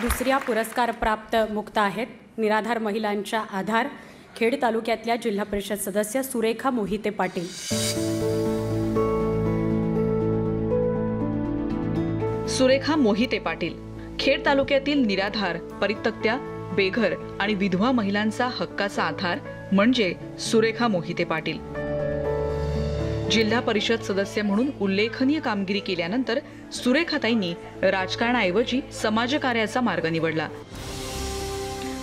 दुसऱ्या पुरस्कार प्राप्त मुक्त आहेत. निराधार महिलांच्या आधार खेड तालुक्यातल्या जिल्हा परिषद सदस्य सुरेखा मोहिते पाटील. सुरेखा मोहिते पाटील खेड तालुक्यातील निराधार, परित्यक्त्या, बेघर आणि विधवा महिलांचा हक्काचा आधार म्हणजे सुरेखा मोहिते पाटील. जिल्हा परिषद सदस्य म्हणून उल्लेखनीय कामगिरी केल्यानंतर सुरेखाताईंनी राजकारणाऐवजी समाजकार्याचा मार्ग निवडला.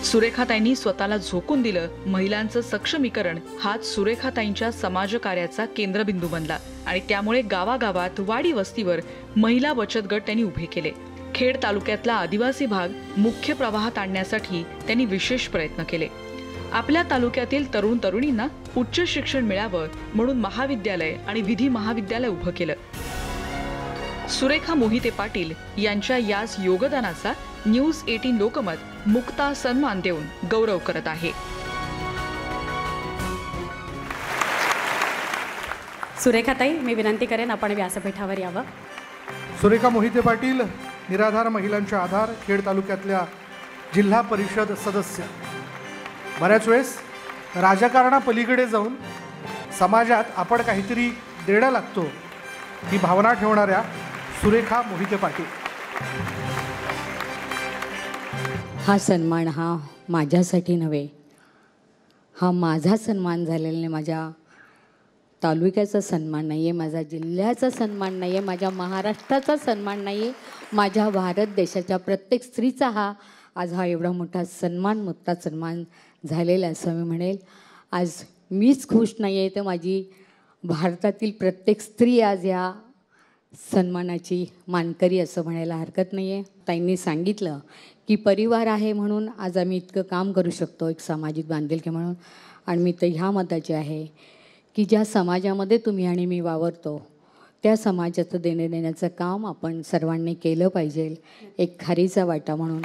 सुरेखाताईंनी स्वतःला झोकून दिलं. महिलांचं सक्षमीकरण हाच सुरेखाताईंच्या समाजकार्याचा केंद्रबिंदू बनला आणि त्यामुळे गावागावात, वाडी वस्तीवर महिला बचत गट त्यांनी उभे केले. खेड तालुक्यातला आदिवासी भाग मुख्य प्रवाहात आणण्यासाठी त्यांनी विशेष प्रयत्न केले. आपल्या तालुक्यातील तरुण तरुणींना उच्च शिक्षण मिळावं म्हणून महाविद्यालय आणि विधी महाविद्यालय उभं केलं. सुरेखा मोहिते पाटील यांच्या याच योगदानाचा न्यूज 18 लोकमत मुक्ता सन्मान देऊन गौरव करत आहे. सुरेखाताई, मी विनंती करेन आपण व्यासपीठावर यावं. सुरेखा मोहिते पाटील, निराधार महिलांच्या आधार, खेड तालुक्यातल्या जिल्हा परिषद सदस्य. बऱ्याच वेळेस राजकारणापलीकडे जाऊन समाजात आपण काहीतरी देणं लागतो ही भावना ठेवणाऱ्या सुरेखा मोहिते पाटील. हा सन्मान हा माझ्यासाठी नव्हे, हा माझा सन्मान झालेला नाही, माझ्या तालुक्याचा सन्मान नाही आहे, माझ्या जिल्ह्याचा सन्मान नाही आहे, माझ्या महाराष्ट्राचा सन्मान नाही आहे, माझ्या भारत देशाच्या प्रत्येक स्त्रीचा आज हा एवढा मोठा सन्मान, मोठा सन्मान झालेला असं मी म्हणेल. आज मीच खुश नाही आहे तर माझी भारतातील प्रत्येक स्त्री आज या सन्मानाची मानकरी असं म्हणायला हरकत नाही आहे. ताईंनी सांगितलं की परिवार आहे म्हणून आज आम्ही इतकं काम करू शकतो, एक सामाजिक बांधिलकी म्हणून. आणि मी तर ह्या मताची आहे की ज्या समाजामध्ये तुम्ही आणि मी वावरतो त्या समाजाचं देणं देण्याचं काम आपण सर्वांनी केलं पाहिजे, एक खारीचा वाटा म्हणून.